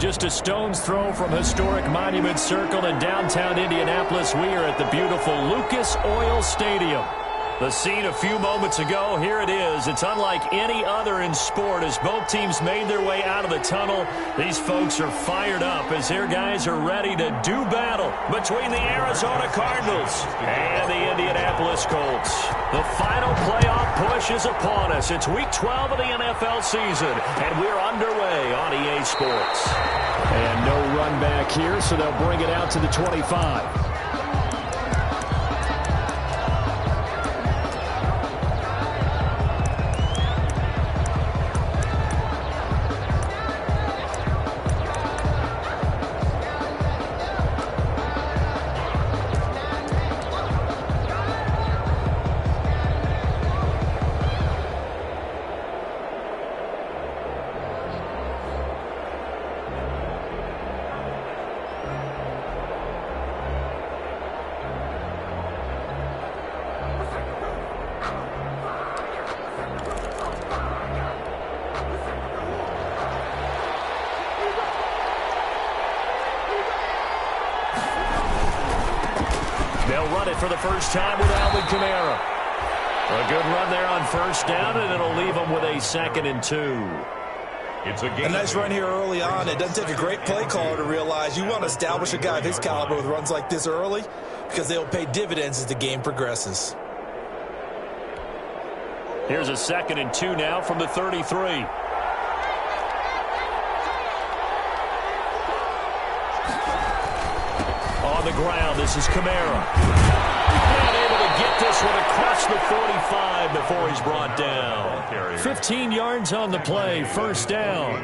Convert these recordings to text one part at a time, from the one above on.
Just a stone's throw from historic Monument Circle in downtown Indianapolis. We are at the beautiful Lucas Oil Stadium. The scene a few moments ago, here it is. It's unlike any other in sport as both teams made their way out of the tunnel. These folks are fired up as their guys are ready to do battle between the Arizona Cardinals and the Indianapolis Colts. The final playoff push is upon us. It's Week 12 of the NFL season, and we're underway on EA Sports. And no run back here, so they'll bring it out to the 25. They'll run it for the first time with Alvin Kamara. A good run there on first down, and it'll leave them with a 2nd and 2. It's a nice run here early on. It doesn't take a great play caller to realize you want to establish a guy of his caliber with runs like this early because they'll pay dividends as the game progresses. Here's a 2nd and 2 now from the 33. On the ground, this is Kamara. Not able to get this one across the 45 before he's brought down. 15 yards on the play, first down.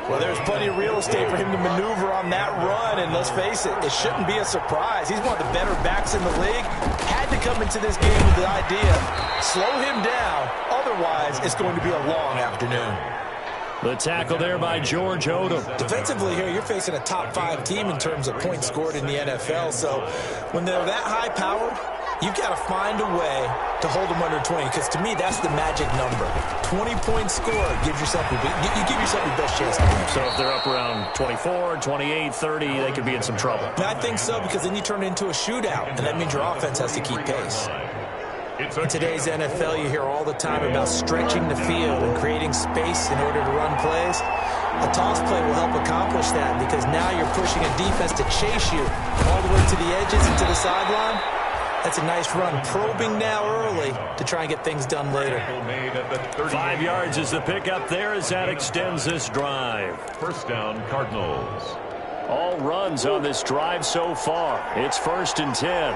Well, there's plenty of real estate for him to maneuver on that run, and let's face it, it shouldn't be a surprise. He's one of the better backs in the league. Had to come into this game with the idea, slow him down, otherwise it's going to be a long afternoon. The tackle there by George Odom. Defensively here, you're facing a top-5 team in terms of points scored in the NFL. So when they're that high-powered, you've got to find a way to hold them under 20. Because to me, that's the magic number. 20 points scored gives yourself you give yourself your best chance to win. So if they're up around 24, 28, 30, they could be in some trouble. I think so, because then you turn it into a shootout, and that means your offense has to keep pace. In today's NFL, you hear all the time about stretching the field and creating space in order to run plays. A toss play will help accomplish that because now you're pushing a defense to chase you all the way to the edges and to the sideline. That's a nice run, probing now early to try and get things done later. 5 yards is the pickup there as that extends this drive. First down, Cardinals. All runs on this drive so far. It's 1st and 10.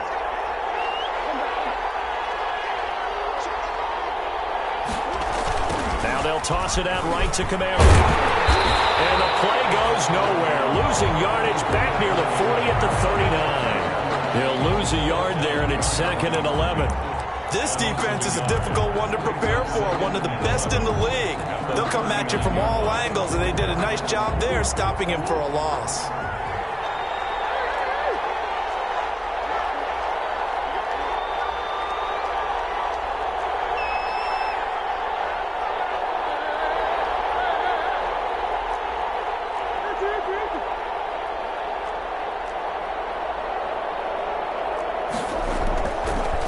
Now they'll toss it out right to Kamara. And the play goes nowhere. Losing yardage back near the 40 at the 39. He'll lose a yard there, and it's 2nd and 11. This defense is a difficult one to prepare for, one of the best in the league. They'll come at you from all angles, and they did a nice job there stopping him for a loss.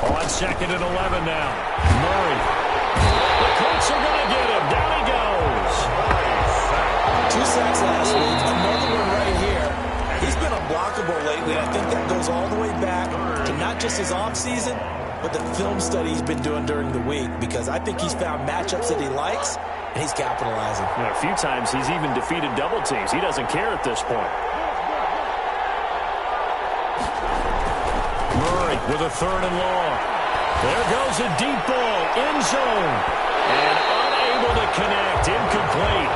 On 2nd and 11 now. Murray. The Colts are going to get him. Down he goes. 2 sacks last week. Another one right here. He's been unblockable lately, and I think that goes all the way back to not just his offseason, but the film study he's been doing during the week, because I think he's found matchups that he likes, and he's capitalizing. A few times he's even defeated double teams. He doesn't care at this point. Murray with a 3rd and long. There goes a deep ball, end zone, and unable to connect, incomplete.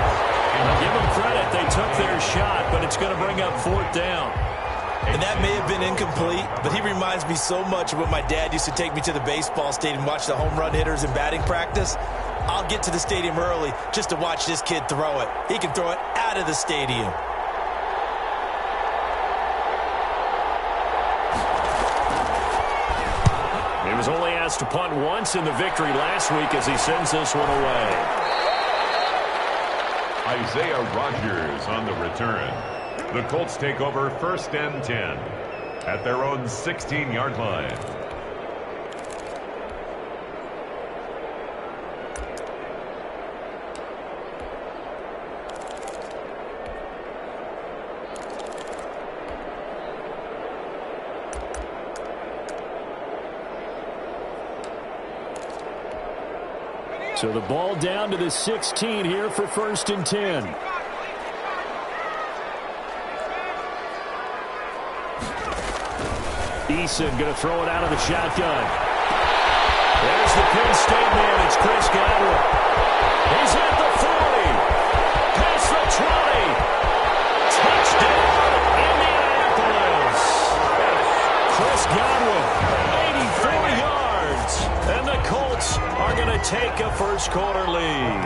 I'll give them credit, they took their shot, but it's going to bring up 4th down. And that may have been incomplete, but he reminds me so much of when my dad used to take me to the baseball stadium and watch the home run hitters in batting practice. I'll get to the stadium early just to watch this kid throw it. He can throw it out of the stadium. He was only asked to punt once in the victory last week as he sends this one away. Isaiah Rodgers on the return. The Colts take over 1st and 10 at their own 16-yard line. So the ball down to the 16 here for 1st and 10. Eason going to throw it out of the shotgun. There's the Penn State man. It's Chris Godwin. He's at the 40. Past the 20. Touchdown, Indianapolis. Chris Godwin, 84 yards. And the Colts are going to take a first-quarter lead.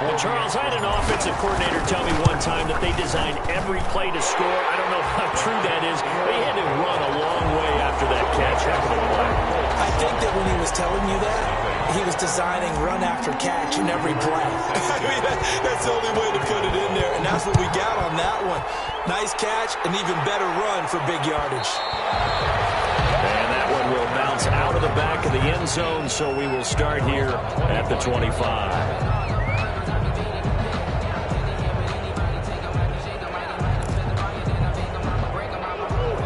And Charles, I had an offensive coordinator tell me one time that they designed every play to score. I don't know how true that is. They had to run a long way after that catch. I think that when he was telling you that, he was designing run after catch in every play. I mean, that's the only way to put it in there, and that's what we got on that one. Nice catch, an even better run for big yardage. And that one will bounce out of the back of the end zone, so we will start here at the 25.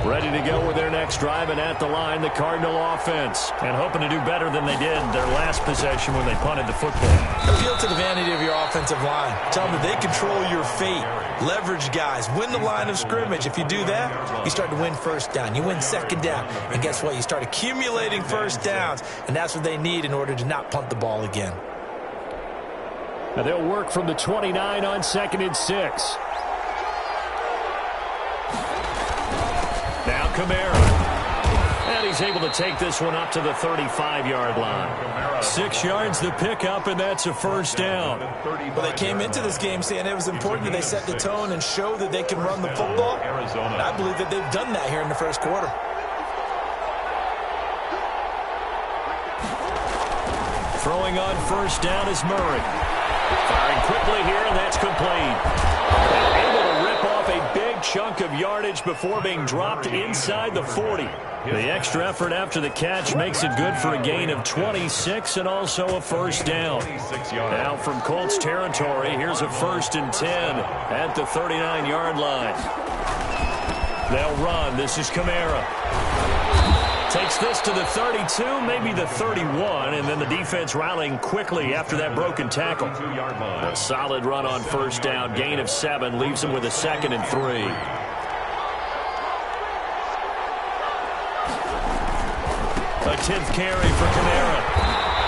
Ready to go with their next drive, and at the line, the Cardinal offense. And hoping to do better than they did their last possession when they punted the football. Appeal to the vanity of your offensive line. Tell them that they control your fate. Leverage guys. Win the line of scrimmage. If you do that, you start to win first down. You win second down. And guess what? You start accumulating first downs. And that's what they need in order to not punt the ball again. Now they'll work from the 29 on 2nd and 6. Now Kamara. And he's able to take this one up to the 35-yard line. 6 yards the pickup, and that's a first down. Well, they came into this game saying it was important that they set the tone and show that they can run the football. And I believe that they've done that here in the first quarter. Throwing on first down is Murray. Firing quickly here, and that's complete. Able to rip off a big chunk of yardage before being dropped inside the 40. The extra effort after the catch makes it good for a gain of 26 and also a first down. Now from Colts territory, here's a 1st and 10 at the 39-yard line. They'll run. This is Kamara. Takes this to the 32, maybe the 31, and then the defense rallying quickly after that broken tackle. A solid run on first down, gain of 7, leaves them with a 2nd and 3. A 10th carry for Kamara.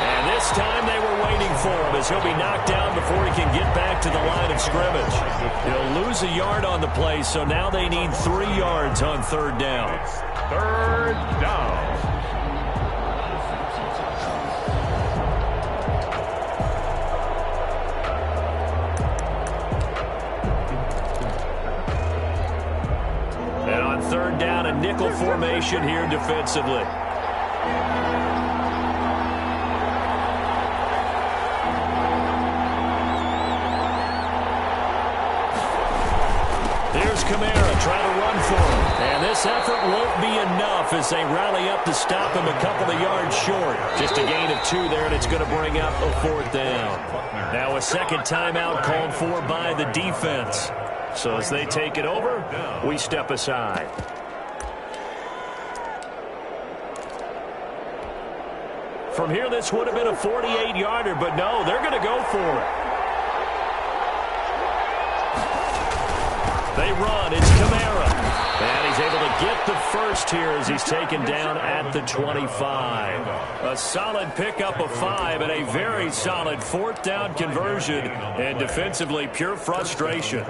And this time they were waiting for him as he'll be knocked down before he can get back to the line of scrimmage. He'll lose a yard on the play, so now they need 3 yards on 3rd down. 3rd down. And on 3rd down, a nickel formation here defensively. Here's Kamara trying to run for him. And this effort won't be enough as they rally up to stop him a couple of yards short. Just a gain of 2 there, and it's going to bring up a 4th down. Now a second timeout called for by the defense. So as they take it over, we step aside. From here, this would have been a 48-yarder, but no, they're going to go for it. They run. It's Kamara. And he's able to get the first here as he's taken down at the 25. A solid pickup of 5 and a very solid 4th down conversion. And defensively, pure frustration.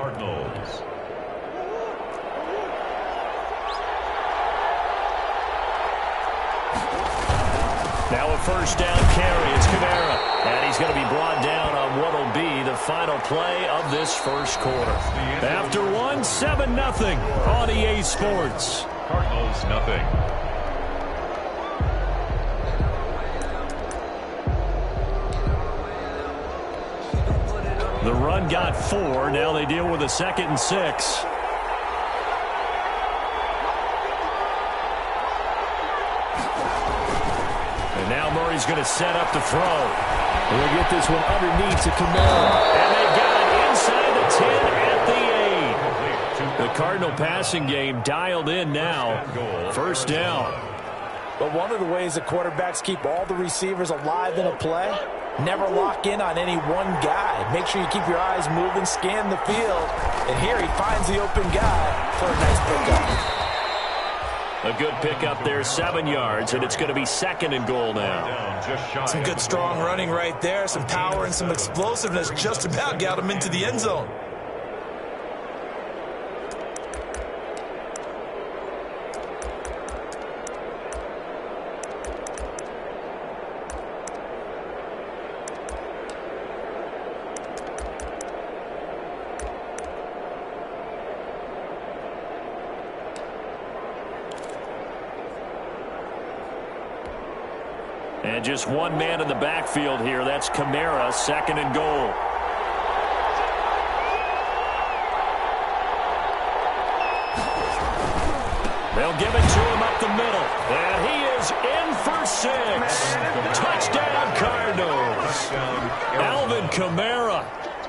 Now a first down carry. It's Kamara. And he's going to be brought down on what will be the final play of this first quarter. After one, 7-0 on EA Sports. Cardinals nothing. The run got 4. Now they deal with a 2nd and 6. And now Murray's going to set up to throw. And they get this one underneath to Camara. And they got it inside the 10 at the 8. The Cardinal passing game dialed in now. First down. But one of the ways that quarterbacks keep all the receivers alive in a play, never lock in on any one guy. Make sure you keep your eyes moving, scan the field. And here he finds the open guy for a nice pickup. A good pickup there, 7 yards, and it's going to be 2nd and goal now. Some good strong running right there, some power and some explosiveness just about got him into the end zone. And just one man in the backfield here. That's Camara, 2nd and goal. They'll give it to him up the middle. And he is in for 6. Touchdown, Cardinals. Alvin Kamara,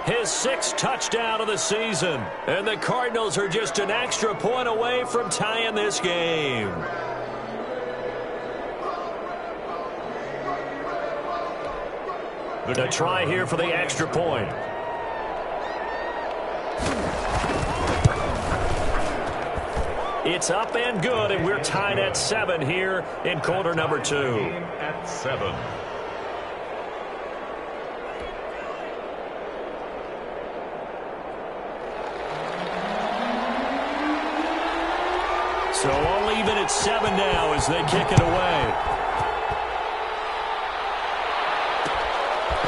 his 6th touchdown of the season. And the Cardinals are just an extra point away from tying this game. The try here for the extra point. It's up and good, and we're tied at 7 here in quarter number 2. At 7. So all even at 7 now as they kick it away.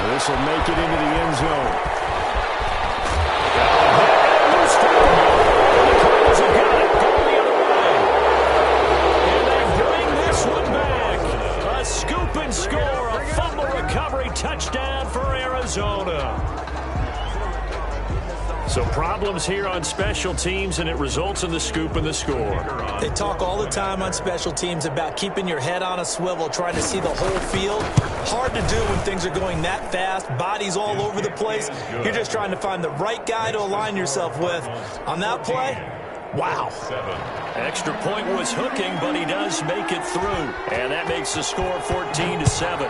This will make it into the end zone. The Cardinals have got it going the other way. And they bring this one back. A scoop and score, a fumble recovery touchdown for Arizona. So problems here on special teams, and it results in the scoop and the score. They talk all the time on special teams about keeping your head on a swivel, trying to see the whole field. Hard to do when things are going that fast, bodies all over the place. You're just trying to find the right guy to align yourself with. On that play, wow. Extra point was hooking, but he does make it through. And that makes the score 14-7.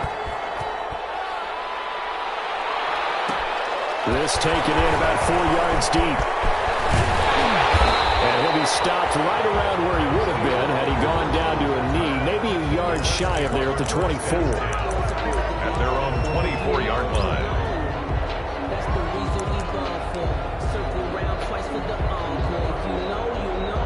This taken in about 4 yards deep. And he'll be stopped right around where he would have been had he gone down to a knee, maybe a yard shy of there at the 24. At their own 24-yard line. That's the reason we gone for. Circle round twice for the encore. If you know, you know.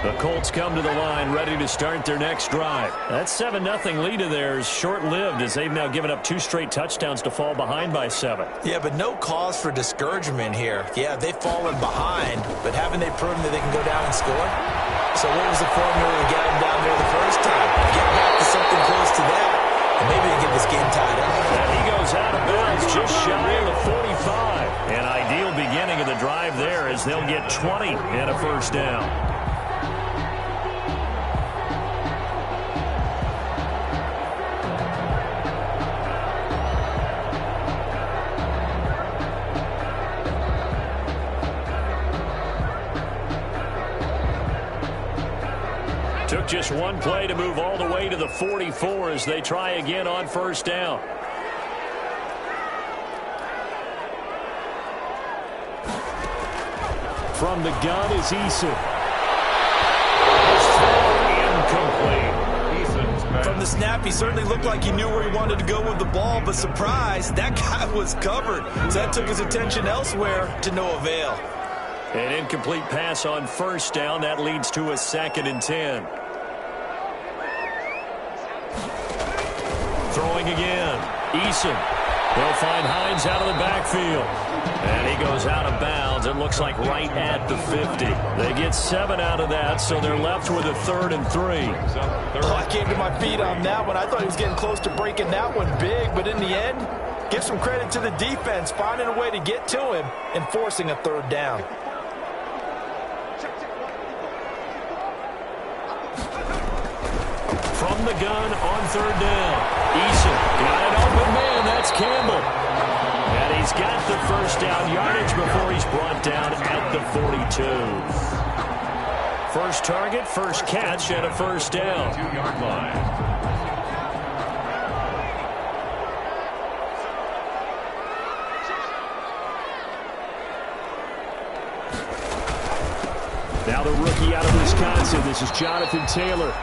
The Colts come to the line ready to start their next drive. That 7-0 lead of theirs short-lived as they've now given up 2 straight touchdowns to fall behind by 7. Yeah, but no cause for discouragement here. Yeah, they've fallen behind, but haven't they proven that they can go down and score? So what was the formula to get them down there the first time? Get back to something close to that, and maybe they get this game tied up. And he goes out of bounds just shy of the 45. An ideal beginning of the drive there as they'll get 20 and a first down. Took just one play to move all the way to the 44 as they try again on first down. From the gun is Eason. Incomplete. From the snap, he certainly looked like he knew where he wanted to go with the ball, but surprise, that guy was covered. So that took his attention elsewhere to no avail. An incomplete pass on first down. That leads to a 2nd and 10. Throwing again. Eason. They'll find Hines out of the backfield. And he goes out of bounds. It looks like right at the 50. They get 7 out of that, so they're left with a 3rd and 3. Oh, I came to my feet on that one. I thought he was getting close to breaking that one big, but in the end, give some credit to the defense, finding a way to get to him and forcing a 3rd down. From the gun on 3rd down. Eason got an open man. That's Campbell. And he's got the 1st down yardage before he's brought down at the 42. First target, 1st catch, and a 1st down. 2-yard line. Now the rookie out of Wisconsin. This is Jonathan Taylor.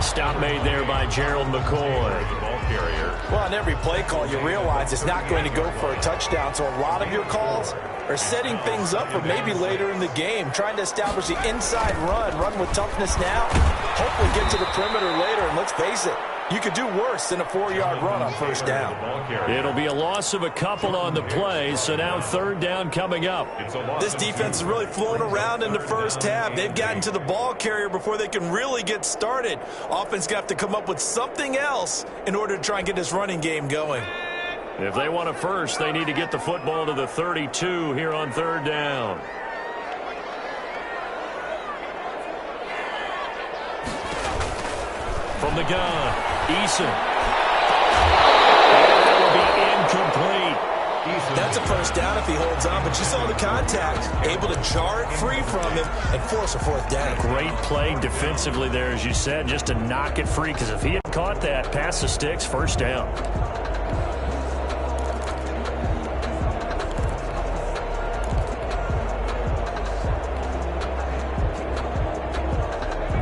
Stop made there by Gerald McCoy. The ball carrier. Well, on every play call, you realize it's not going to go for a touchdown, so a lot of your calls are setting things up for maybe later in the game, trying to establish the inside run with toughness now, hopefully get to the perimeter later, and let's face it, you could do worse than a 4-yard run on 1st down. It'll be a loss of a couple on the play, so now 3rd down coming up. This defense has really flown around in the first half. They've gotten to the ball carrier before they can really get started. Offense got to come up with something else in order to try and get this running game going. If they want a first, they need to get the football to the 32 here on 3rd down. From the gun, Eason. And that will be incomplete. That's a 1st down if he holds on, but you saw the contact. Able to jar it free from him and force a 4th down. Great play defensively there, as you said, just to knock it free, because if he had caught that, pass the sticks, 1st down.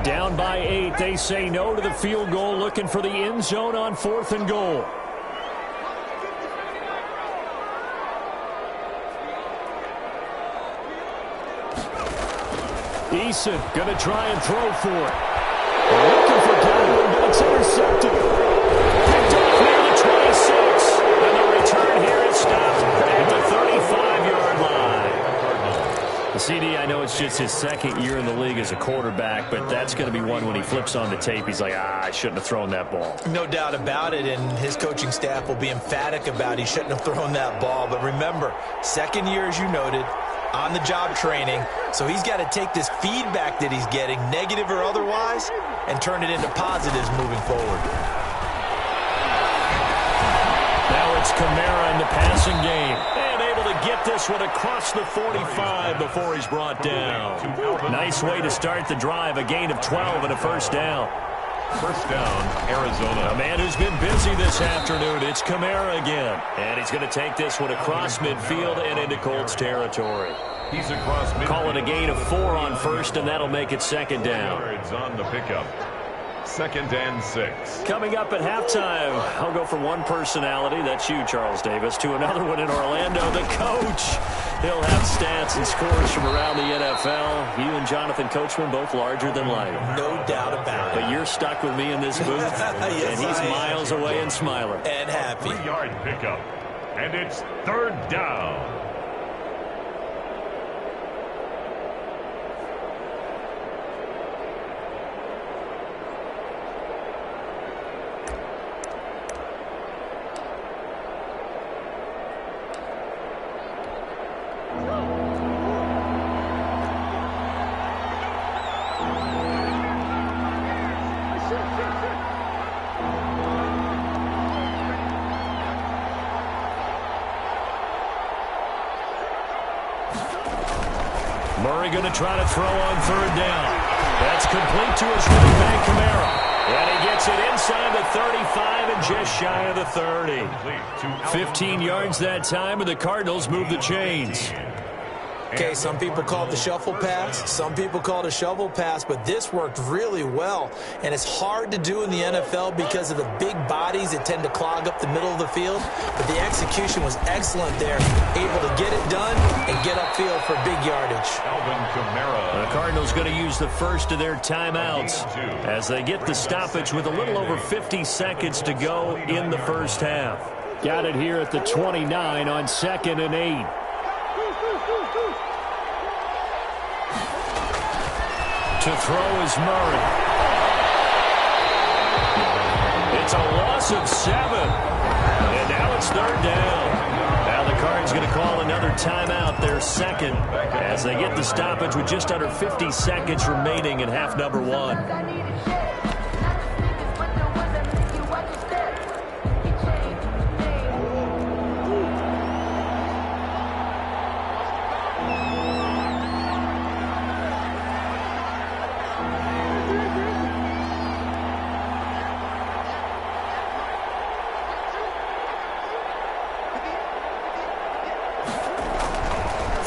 Down by 8, they say no to the field goal, looking for the end zone on 4th and goal. Eason going to try and throw for it. Looking for Godwin, but it's intercepted. Picked off near the 26. And the return here is stopped at the 35-yard line. The CD, I know it's just his 2nd year in the league as a quarterback, but that's going to be one when he flips on the tape, he's like, I shouldn't have thrown that ball. No doubt about it, and his coaching staff will be emphatic about he shouldn't have thrown that ball. But remember, 2nd year, as you noted, on-the-job training, so he's got to take this feedback that he's getting, negative or otherwise, and turn it into positives moving forward. Now it's Kamara in the passing game. And able to get this one across the 45 before he's brought down. Nice way to start the drive. A gain of 12 and a 1st down. 1st down, Arizona. A man who's been busy this afternoon. It's Kamara again. And he's going to take this one across midfield and into Colts territory. He's across midfield. Call it a gain of 4 on 1st, and that'll make it 2nd down. Yards on the pickup. 2nd and 6. Coming up at halftime, I'll go from one personality, that's you, Charles Davis, to another one in Orlando, the coach. He'll have stats and scores from around the NFL. You and Jonathan Coachman both larger than life. No doubt about it. But you're stuck with me in this booth, Yes, and he's miles away and smiling. And happy. 3-yard pickup. And it's 3rd down. Murray going to try to throw on 3rd down. That's complete to his running back, Kamara. And he gets it inside the 35 and just shy of the 30. 15 yards that time, and the Cardinals move the chains. Okay, some people call it the shuffle pass. Some people call it a shovel pass, but this worked really well. And it's hard to do in the NFL because of the big bodies that tend to clog up the middle of the field. But the execution was excellent there, able to get it done and get upfield for big yardage. The Cardinals going to use the first of their timeouts as they get the stoppage with a little over 50 seconds to go in the first half. Got it here at the 29 on 2nd and 8. To throw is Murray. It's a loss of 7. And now it's 3rd down. Now the Cards going to call another timeout, their second, as they get the stoppage with just under 50 seconds remaining in half number 1.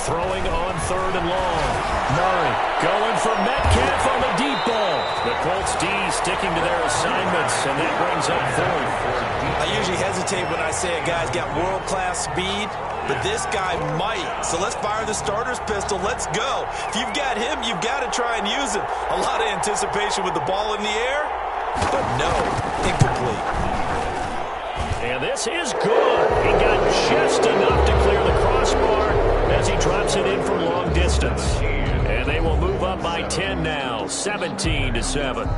Throwing on 3rd and long. Murray going for Metcalf on the deep ball. The Colts D sticking to their assignments, and that brings up 4th. I usually hesitate when I say a guy's got world-class speed, but this guy might. So let's fire the starter's pistol. Let's go. If you've got him, you've got to try and use him. A lot of anticipation with the ball in the air, but no, incomplete. And this is good. He got just enough to clear the crossbar as he drops it in from long distance. And they will move up by 10 now, 17-7.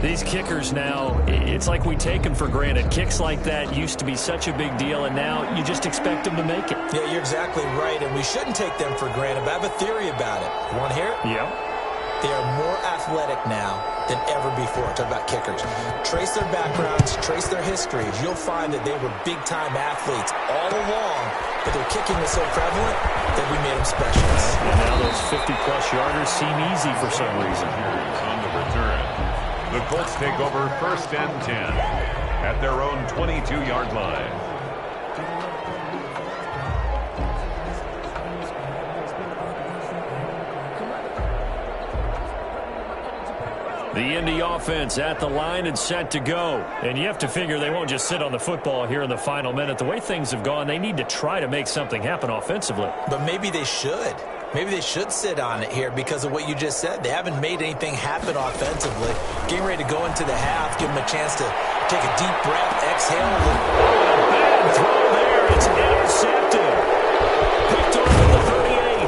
These kickers now, it's like we take them for granted. Kicks like that used to be such a big deal, and now you just expect them to make it. Yeah, you're exactly right, and we shouldn't take them for granted, but I have a theory about it. You want to hear it? Yeah. They are more athletic now than ever before. Talk about kickers. Trace their backgrounds, trace their histories. You'll find that they were big-time athletes all along, but their kicking was so prevalent that we made them specialists. And now those 50-plus yarders seem easy for some reason. On the return, the Colts take over 1st and 10 at their own 22-yard line. The Indy offense at the line and set to go. And you have to figure they won't just sit on the football here in the final minute. The way things have gone, they need to try to make something happen offensively. But maybe they should. Maybe they should sit on it here because of what you just said. They haven't made anything happen offensively. Getting ready to go into the half, give them a chance to take a deep breath, exhale. A bad throw there. It's intercepted. Picked off at the 38.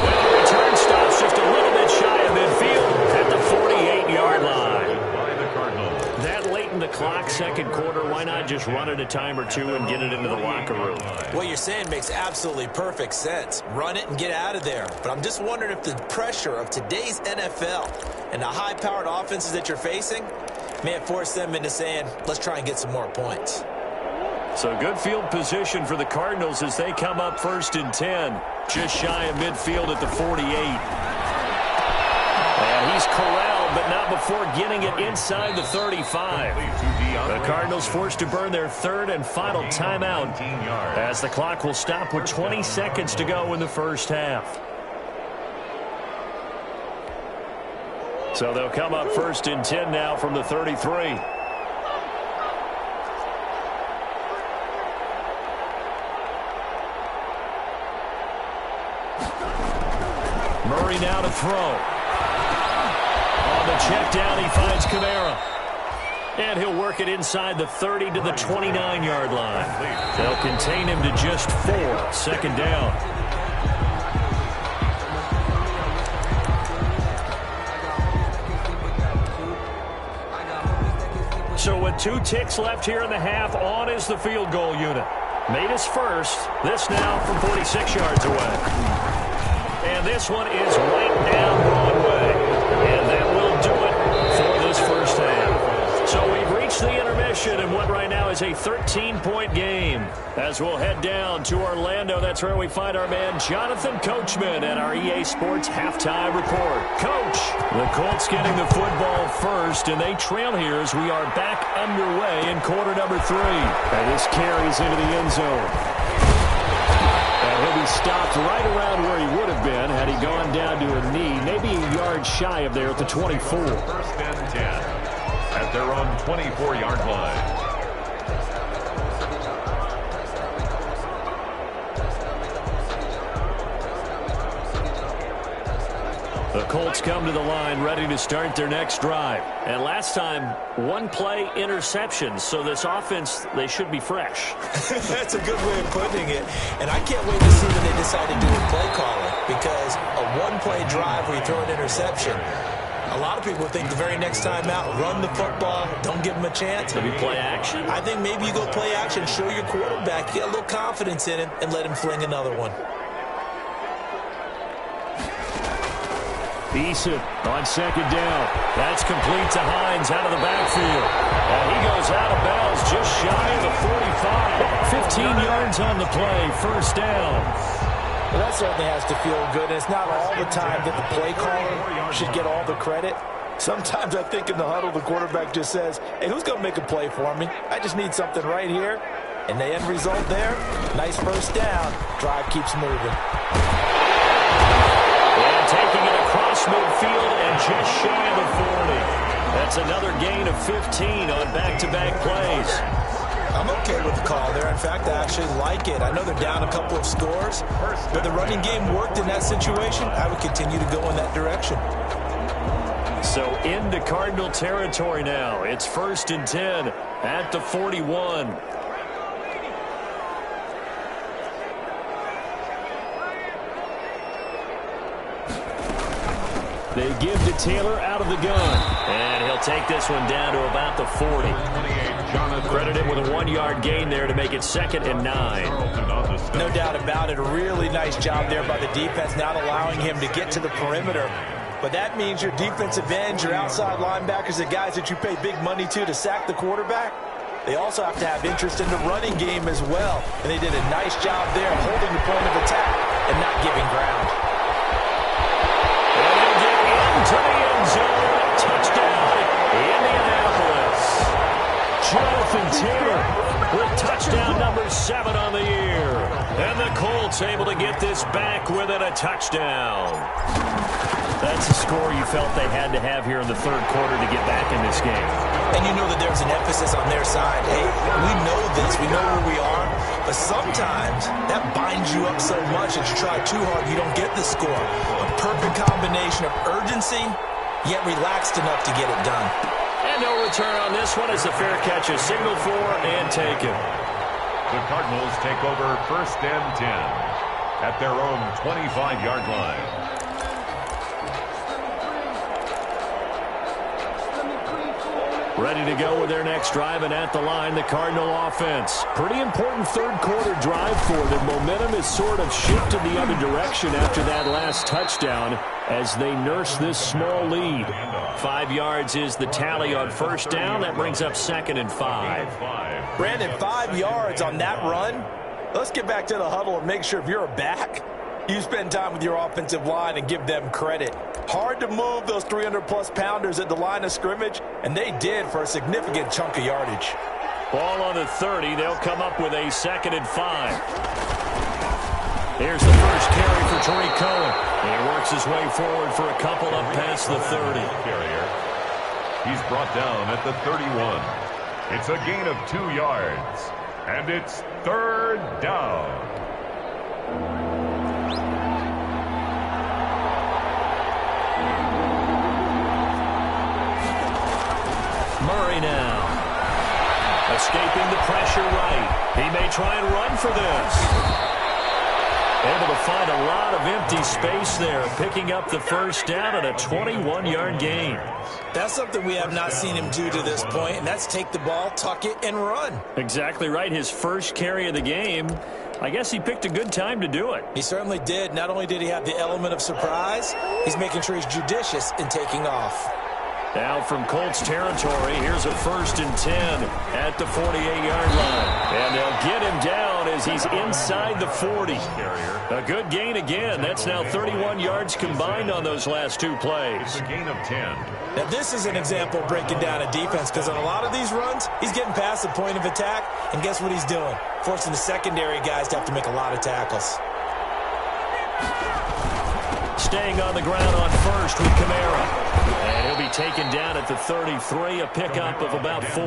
And the return stops just a little bit shy of midfield at the 48-yard line. By the Cardinals. That late in the clock, second quarter, why not just run it a time or two and get it into the locker room? What you're saying makes absolutely perfect sense. Run it and get out of there. But I'm just wondering if the pressure of today's NFL and the high-powered offenses that you're facing may have forced them into saying, let's try and get some more points. So good field position for the Cardinals as they come up 1st and 10. Just shy of midfield at the 48. And he's corralled, but not before getting it inside the 35. The Cardinals forced to burn their 3rd and final timeout as the clock will stop with 20 seconds to go in the first half. So they'll come up 1st and 10 now from the 33. Murray now to throw. On the check down, he finds Kamara. And he'll work it inside the 30 to the 29-yard line. They'll contain him to just 4. 2nd down. So with 2 ticks left here in the half, on is the field goal unit. Made his first. This now from 46 yards away. And this one is right down Broadway. And that will do it for this first half. So we've reached the intermission in what right now is a 13-point game. As we'll head down to Orlando, that's where we find our man Jonathan Coachman at our EA Sports Halftime Report. Coach, the Colts getting the football first, and they trail here as we are back underway in quarter number 3. And this carries into the end zone. And he'll be He stopped right around where he would have been had he gone down to a knee, maybe a yard shy of there at the 24. First and 10 at their own 24-yard line. The Colts come to the line ready to start their next drive. And last time, one-play interception. So this offense, they should be fresh. That's a good way of putting it. And I can't wait to see when they decide to do a play calling. Because a one-play drive where you throw an interception, a lot of people think the very next time out, run the football, don't give them a chance. Maybe play action? I think maybe you go play action, show your quarterback, get a little confidence in him, and let him fling another one. Eason on second down. That's complete to Hines out of the backfield. And he goes out of bounds just shy of the 45. 15 yards on the play. First down. Well, that certainly has to feel good. And it's not all the time that the play caller should get all the credit. Sometimes I think in the huddle, the quarterback just says, hey, who's going to make a play for me? I just need something right here. And the end result there, nice first down. Drive keeps moving. And taking it across midfield and just shy of the 40. That's another gain of 15 on back-to-back plays. I'm okay with the call there. In fact, I actually like it. I know they're down a couple of scores, but the running game worked in that situation. I would continue to go in that direction. So into Cardinal territory now. It's 1st and 10 at the 41. They give to Taylor out of the gun. And he'll take this one down to about the 40. Credited with a 1-yard gain there to make it 2nd and 9. No doubt about it. A really nice job there by the defense, not allowing him to get to the perimeter. But that means your defensive ends, your outside linebackers, the guys that you pay big money to sack the quarterback, they also have to have interest in the running game as well. And they did a nice job there holding the point of attack and not giving ground. To the end zone. Touchdown, Indianapolis. Jonathan Taylor with touchdown number 7 on the year. And the Colts able to get this back within a touchdown. That's a score you felt they had to have here in the 3rd quarter to get back in this game. And you know that there's an emphasis on their side. Hey, we know this. We know where we are. But sometimes that binds you up so much that you try too hard, you don't get the score. A perfect combination of urgency, yet relaxed enough to get it done. And no return on this one as the fair catch is signaled for and taken. The Cardinals take over 1st and 10 at their own 25-yard line. Ready to go with their next drive, and at the line, the Cardinal offense. Pretty important 3rd quarter drive for them. Momentum has sort of shifted the other direction after that last touchdown as they nurse this small lead. 5 yards is the tally on 1st down. That brings up 2nd and 5. Brandon, 5 yards on that run. Let's get back to the huddle and make sure if you're a back, you spend time with your offensive line and give them credit. Hard to move those 300-plus pounders at the line of scrimmage, and they did for a significant chunk of yardage. Ball on the 30. They'll come up with a 2nd and 5. Here's the first carry for Tariq Cohen. He works his way forward for a couple up past the 30. He's brought down at the 31. It's a gain of 2 yards, and it's 3rd down. Murray now. Escaping the pressure right. He may try and run for this. Able to find a lot of empty space there, picking up the 1st down and a 21-yard gain. That's something we have not seen him do to this point, and that's take the ball, tuck it, and run. Exactly right. His first carry of the game. I guess he picked a good time to do it. He certainly did. Not only did he have the element of surprise, he's making sure he's judicious in taking off. Now from Colts territory, here's a 1st and 10 at the 48-yard line. And they'll get him down as he's inside the 40. A good gain again. That's now 31 yards combined on those last 2 plays. It's a gain of 10. Now this is an example of breaking down a defense, because on a lot of these runs, he's getting past the point of attack, and guess what he's doing? Forcing the secondary guys to have to make a lot of tackles. Staying on the ground on first with Kamara. And he'll be taken down at the 33, a pickup of about 4.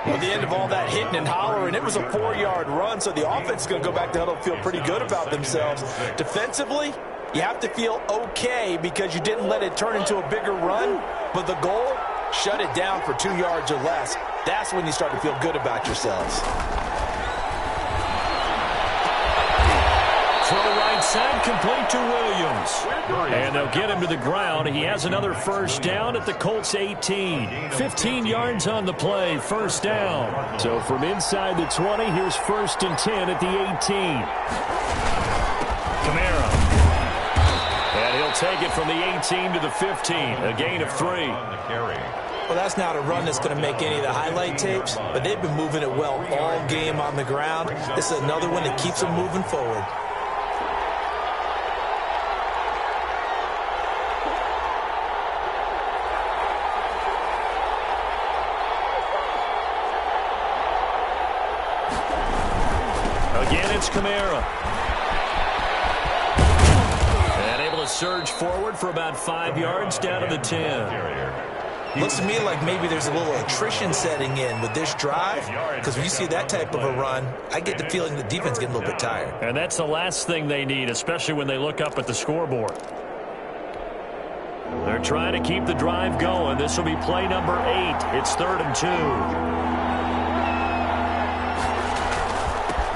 At the end of all that hitting and hollering, it was a 4-yard run, so the offense is going to go back to huddle and feel pretty good about themselves. Defensively, you have to feel okay because you didn't let it turn into a bigger run, but the goal, shut it down for 2 yards or less. That's when you start to feel good about yourselves. Throw right side, complete to Williams. And they'll get him to the ground. He has another first down at the Colts 18. 15 yards on the play, first down. So from inside the 20, here's 1st and 10 at the 18. Kamara. And he'll take it from the 18 to the 15, a gain of 3. Well, that's not a run that's going to make any of the highlight tapes, but they've been moving it well all game on the ground. This is another one that keeps them moving forward. Again, it's Kamara. And able to surge forward for about 5 yards down to the 10. Looks to me like maybe there's a little attrition setting in with this drive, because when you see that type of a run, I get the feeling the defense is getting a little bit tired. And that's the last thing they need, especially when they look up at the scoreboard. They're trying to keep the drive going. This will be play number 8. It's 3rd and 2.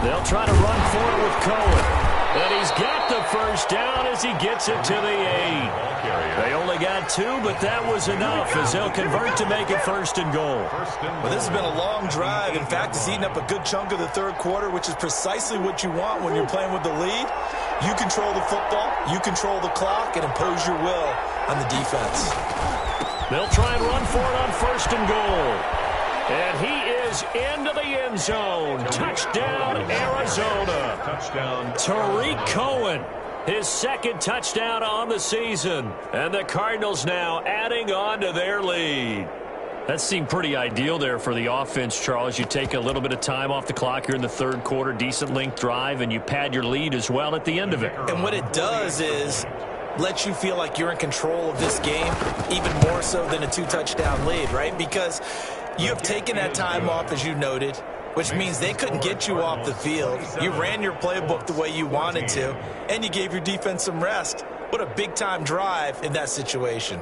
They'll try to run for it with Cohen. And he's got the first down as he gets it to the 8. They only got 2, but that was enough as they'll convert to make it 1st and goal. Well, this has been a long drive. In fact, it's eaten up a good chunk of the 3rd quarter, which is precisely what you want when you're playing with the lead. You control the football, you control the clock, and impose your will on the defense. They'll try and run for it on 1st and goal. And he is into the end zone. Touchdown, Arizona. Touchdown. Tariq Cohen, his 2nd touchdown on the season. And the Cardinals now adding on to their lead. That seemed pretty ideal there for the offense, Charles. You take a little bit of time off the clock here in the 3rd quarter, decent length drive, and you pad your lead as well at the end of it. And what it does is let you feel like you're in control of this game, even more so than a 2-touchdown lead, right? Because you have taken that time off, as you noted, which means they couldn't get you off the field. You ran your playbook the way you wanted to, and you gave your defense some rest. What a big-time drive in that situation.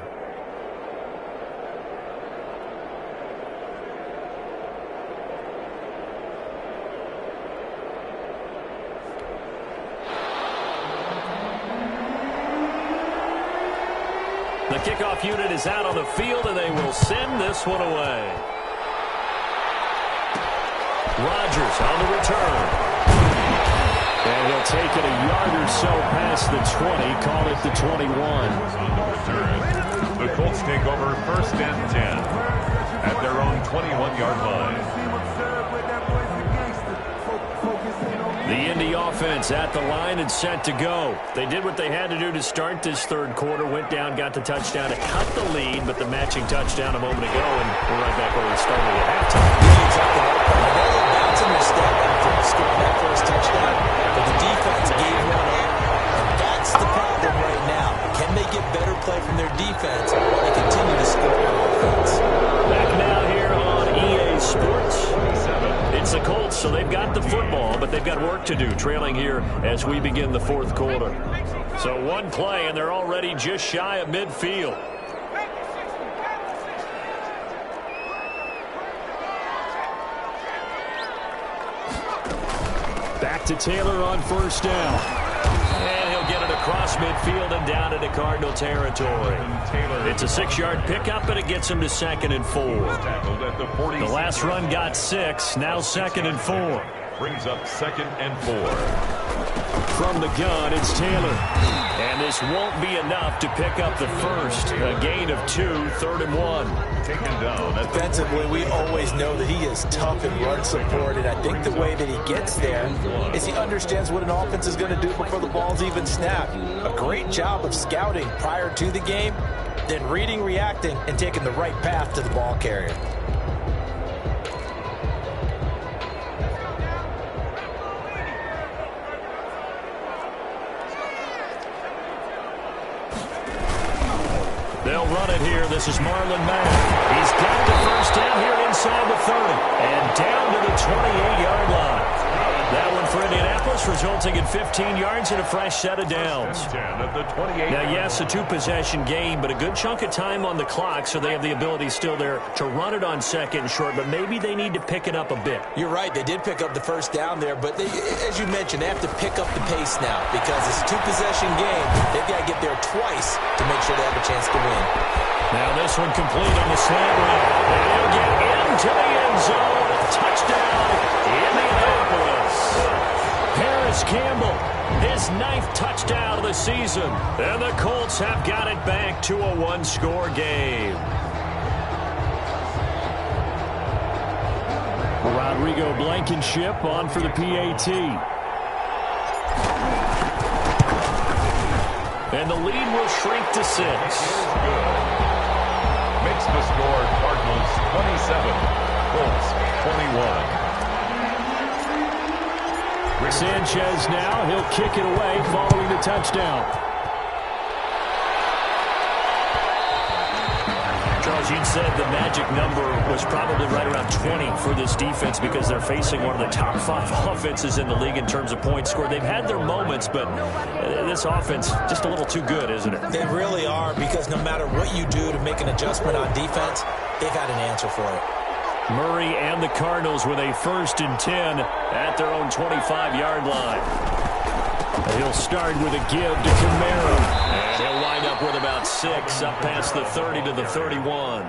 The kickoff unit is out on the field, and they will send this one away. Rodgers on the return. And he'll take it a yard or so past the 20, call it the 21. The Colts take over 1st and 10 at their own 21-yard line. The Indy offense at the line and set to go. They did what they had to do to start this 3rd quarter, went down, got the touchdown to cut the lead, but the matching touchdown a moment ago, and we're right back where we started at halftime. Exactly. They're bouncing their step after scoring that first touchdown, but the defense gave one up, and that's the problem right now. Can they get better play from their defense while they continue to score on offense? Back now here on EA Sports. It's the Colts, so they've got the football, but they've got work to do, trailing here as we begin the 4th quarter. So one play, and they're already just shy of midfield. Back to Taylor on 1st down. And he'll get it across midfield and down into Cardinal territory. It's a 6-yard pickup, and it gets him to 2nd and 4. The last run got 6, now 2nd and 4. Brings up 2nd and 4. From the gun, it's Taylor. And this won't be enough to pick up the first. A gain of 2, 3rd and 1. Taken down. Defensively, we always know that he is tough in run support, and I think the way that he gets there is he understands what an offense is going to do before the ball's even snapped. A great job of scouting prior to the game, then reading, reacting, and taking the right path to the ball carrier. run it here. This is Marlon Mack. He's got the first down here inside the 30 and down to the 28-yard line. That one for Indianapolis, resulting in 15 yards and a fresh set of downs. Now, yes, a two-possession game, but a good chunk of time on the clock, so they have the ability still there to run it on second and short, but maybe they need to pick it up a bit. You're right. They did pick up the first down there, but as you mentioned, they have to pick up the pace now because it's a two-possession game. They've got to get there twice to make sure they have a chance to win. Now this one complete on the slant route. And he'll get into the end zone. Touchdown, Indianapolis. Harris Campbell, his 9th touchdown of the season. And the Colts have got it back to a one-score game. Rodrigo Blankenship on for the PAT. And the lead will shrink to 6. Makes the score Cardinals 27, Colts 21. Sanchez now, he'll kick it away following the touchdown. Charles, you said the magic number was probably right around 20 for this defense because they're facing one of the top 5 offenses in the league in terms of points scored. They've had their moments, but this offense just a little too good, isn't it? They really are, because no matter what you do to make an adjustment on defense, they've got an answer for it. Murray and the Cardinals with a 1st and 10 at their own 25-yard line. He'll start with a give to Kamara. And he'll wind up with about 6 up past the 30 to the 31.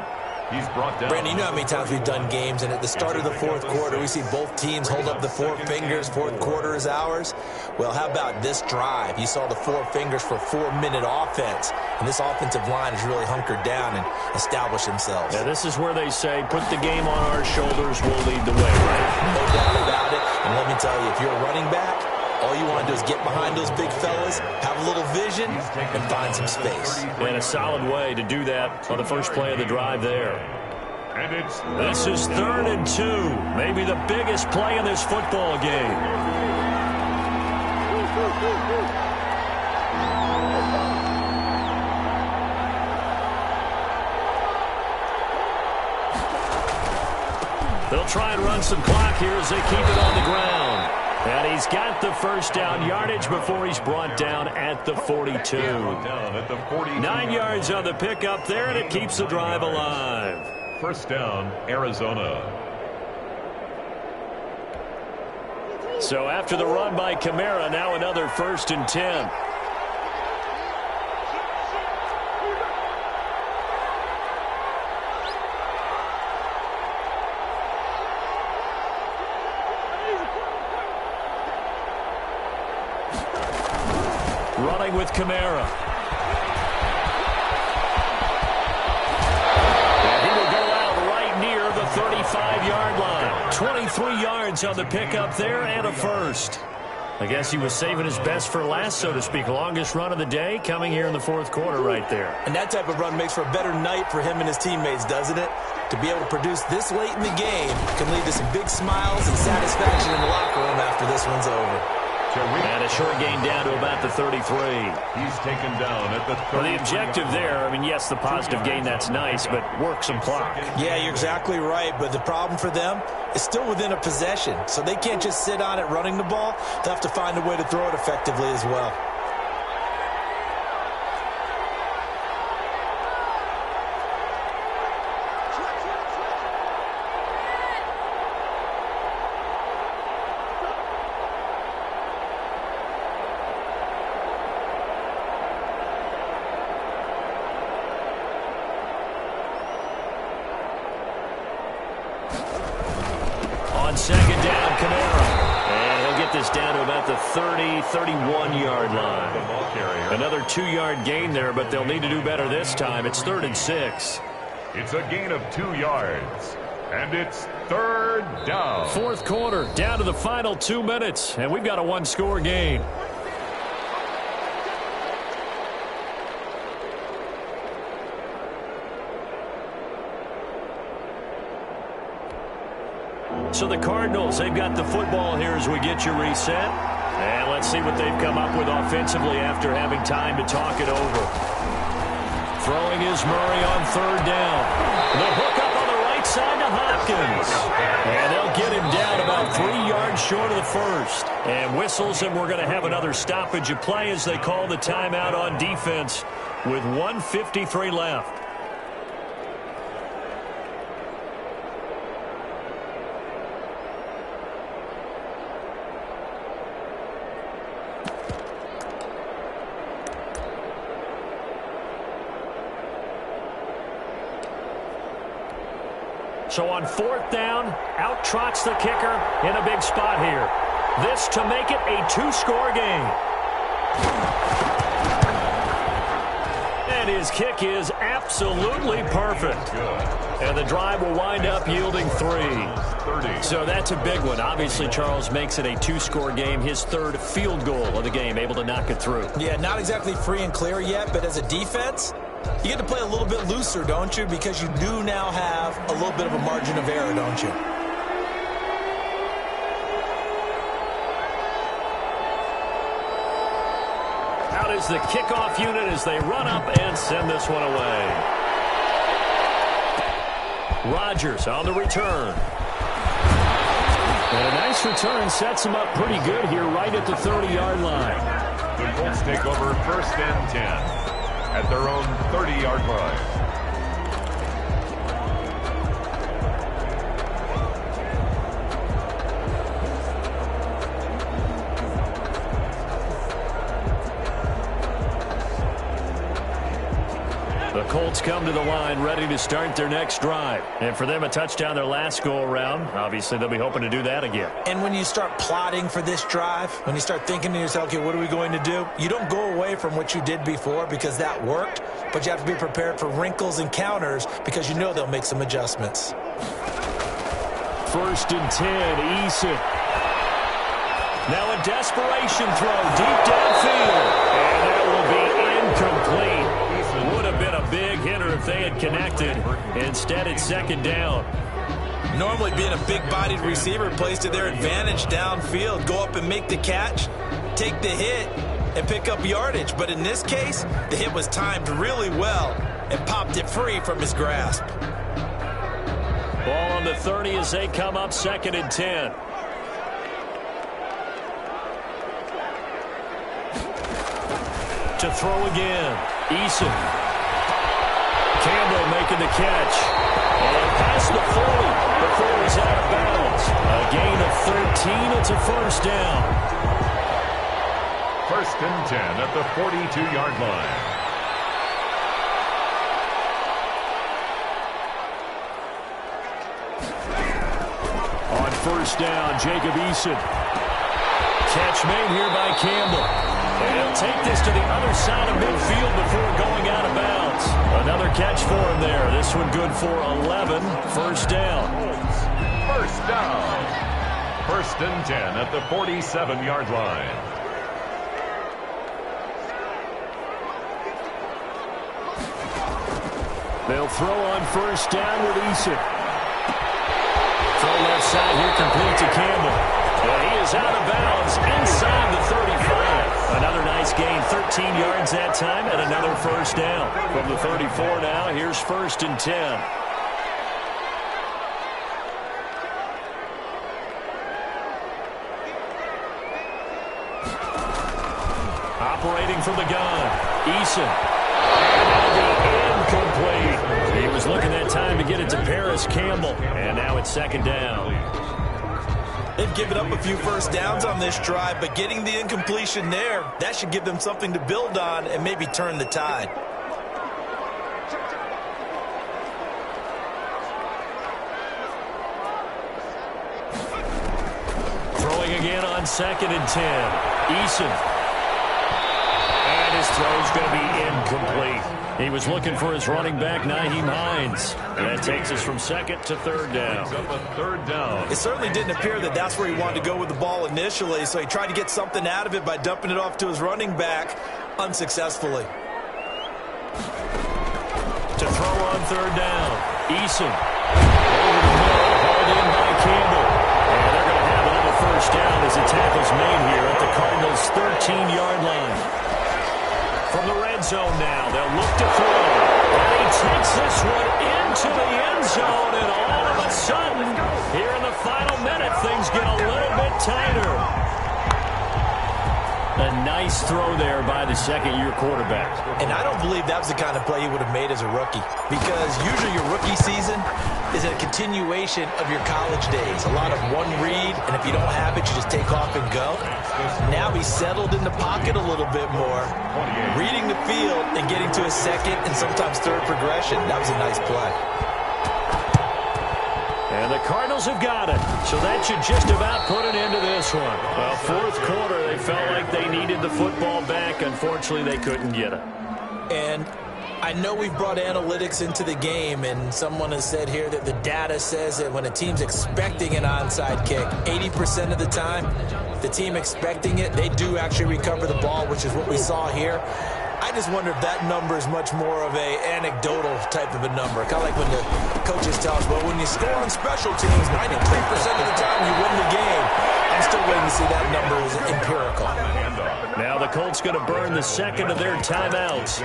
He's brought down. Brandon, you know how many times we've done games, and at the start of the fourth quarter, we see both teams hold up the 4 fingers. Fourth quarter is ours. Well, how about this drive? You saw the 4 fingers for 4-minute offense, and this offensive line has really hunkered down and established themselves. Yeah, this is where they say, put the game on our shoulders, we'll lead the way, right? No doubt about it. And let me tell you, if you're a running back, all you want to do is get behind those big fellas, have a little vision, and find some space. And a solid way to do that on the first play of the drive there. And This is 3rd and 2. Maybe the biggest play in this football game. They'll try and run some clock here as they keep it on the ground. And he's got the first down yardage before he's brought down at the 42. 9 yards on the pickup there, and it keeps the drive alive. First down, Arizona. So after the run by Kamara, now another 1st and 10. Running with Kamara. And he will go out right near the 35-yard line. 23 yards on the pickup there and a 1st. I guess he was saving his best for last, so to speak. Longest run of the day coming here in the 4th quarter right there. And that type of run makes for a better night for him and his teammates, doesn't it? To be able to produce this late in the game can lead to some big smiles and satisfaction in the locker room after this one's over. And a short gain down to about the 33. He's taken down at the 30. Well, the objective there, I mean, yes, the positive gain, that's nice, but work some clock. Yeah, you're exactly right, but the problem for them is still within a possession, so they can't just sit on it running the ball. They'll have to find a way to throw it effectively as well. On 2nd down, Kamara. And he'll get this down to about the 30, 31-yard line. Another 2-yard gain there, but they'll need to do better this time. It's 3rd and 6. It's a gain of 2 yards. And it's 3rd down. 4th quarter, down to the final 2 minutes. And we've got a one-score game. So the Cardinals, they've got the football here as we get you reset. And let's see what they've come up with offensively after having time to talk it over. Throwing is Murray on third down. The hook up on the right side to Hopkins. And they'll get him down about 3 yards short of the first. And whistles, and we're going to have another stoppage of play as they call the timeout on defense with 1:53 left. So on fourth down, out trots the kicker in a big spot here. This to make it a 2-score game. And his kick is absolutely perfect. And the drive will wind up yielding 3. So that's a big one. Obviously, Charles makes it a 2-score game. His third field goal of the game, able to knock it through. Yeah, not exactly free and clear yet, but as a defense, you get to play a little bit looser, don't you? Because you do now have a little bit of a margin of error, don't you? Out is the kickoff unit as they run up and send this one away. Rodgers on the return. And a nice return sets him up pretty good here right at the 30-yard line. The Colts take over 1st and 10. At their own 30-yard line. The Colts come to the line ready to start their next drive. And for them, a touchdown their last go-around. Obviously, they'll be hoping to do that again. And when you start plotting for this drive, when you start thinking to yourself, okay, what are we going to do? You don't go away from what you did before because that worked, but you have to be prepared for wrinkles and counters because you know they'll make some adjustments. 1st and 10, Eason. Now a desperation throw deep downfield. And that will be incomplete. Would have been a big hitter if they had connected. Instead, it's 2nd down. Normally being a big-bodied receiver plays to their advantage downfield. Go up and make the catch, take the hit, and pick up yardage. But in this case, the hit was timed really well and popped it free from his grasp. Ball on the 30 as they come up 2nd and 10. To throw again. Eason. Campbell making the catch. And past the 40 before he's out of bounds. A gain of 13. It's a 1st down. 1st and 10 at the 42-yard line. On 1st down, Jacob Eason. Catch made here by Campbell. And he'll take this to the other side of midfield before going out of bounds. Another catch for him there. This one good for 11. 1st down. 1st down. 1st and 10 at the 47-yard line. They'll throw on 1st down with Eason. Throw left side here complete to Campbell. And he is out of bounds inside the 35. Another nice gain, 13 yards that time, and another 1st down. From the 34 now, here's 1st and 10. Operating from the gun, Eason. And that'll be incomplete. He was looking that time to get it to Paris Campbell. And now it's 2nd down. They've given up a few 1st downs on this drive, but getting the incompletion there, that should give them something to build on and maybe turn the tide. Throwing again on 2nd and 10. Eason. And his throw's going to be incomplete. He was looking for his running back, Nyheim Hines. And that takes us from 2nd to 3rd down. Up a 3rd down. It certainly didn't appear that that's where he wanted to go with the ball initially, so he tried to get something out of it by dumping it off to his running back unsuccessfully. To throw on 3rd down, Eason. Over the middle, hauled in by Campbell. And they're going to have another 1st down as the tackle's made here at the Cardinals' 13-yard line. From the red zone now, they'll look to throw. takes this one into the end zone, and all of a sudden, here in the final minute, things get a little bit tighter. A nice throw there by the second-year quarterback. And I don't believe that was the kind of play he would have made as a rookie, because usually your rookie season is a continuation of your college days. A lot of one read, and if you don't have it, you just take off and go. Now he's settled in the pocket a little bit more, reading the field and getting to a second and sometimes third progression. That was a nice play. And the Cardinals have got it. So that should just about put an end to this one. Well, fourth quarter, they felt like they needed the football back. Unfortunately, they couldn't get it. And I know we've brought analytics into the game, and someone has said here that the data says that when a team's expecting an onside kick, 80% of the time, the team expecting it, they do actually recover the ball, which is what we saw here. I just wonder if that number is much more of a anecdotal type of a number. Kind of like when the coaches tell us, well, when you score on special teams, 93% of the time you win the game. I'm still waiting to see that number is empirical. Now the Colts going to burn the second of their timeouts,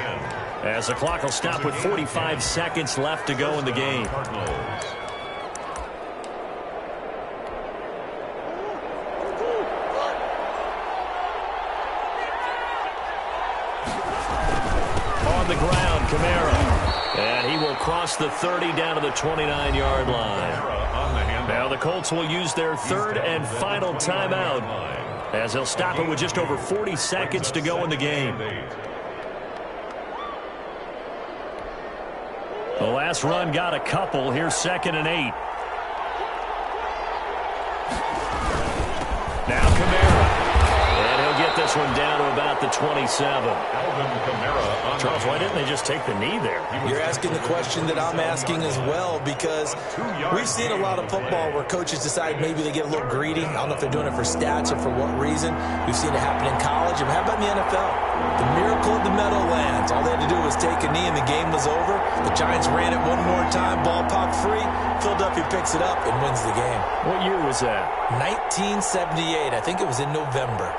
as the clock will stop with 45 seconds left to go in the game. On the ground, Kamara. And he will cross the 30 down to the 29-yard line. Now the Colts will use their third and final timeout, as they'll stop it with just over 40 seconds to go in the game. The last run got a couple. Here's 2nd and 8. Now Kamara. And he'll get this one down to about the 27. Charles, why didn't they just take the knee there? You're asking the question that I'm asking as well, because we've seen a lot of football where coaches decide maybe they get a little greedy. I don't know if they're doing it for stats or for what reason. We've seen it happen in college. And how about in the NFL? The miracle of the Meadowlands. All they had to do was take a knee and the game was over. The Giants ran it one more time. Ball popped free. Philadelphia picks it up and wins the game. What year was that? 1978. I think it was in November.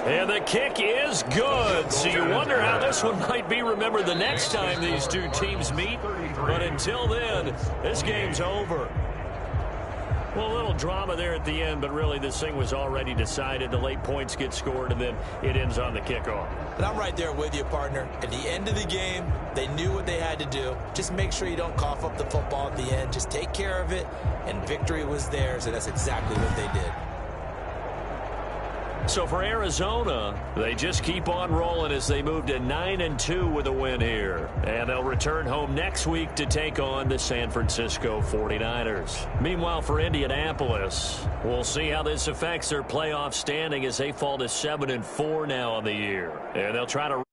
And the kick is good. So you wonder how this one might be remembered the next time these two teams meet. But until then, this game's over. Well, a little drama there at the end, but really this thing was already decided. The late points get scored, and then it ends on the kickoff. And I'm right there with you, partner. At the end of the game, they knew what they had to do. Just make sure you don't cough up the football at the end. Just take care of it, and victory was theirs, and that's exactly what they did. So for Arizona, they just keep on rolling as they move to 9-2 with a win here. And they'll return home next week to take on the San Francisco 49ers. Meanwhile, for Indianapolis, we'll see how this affects their playoff standing as they fall to 7-4 now on the year. And they'll try to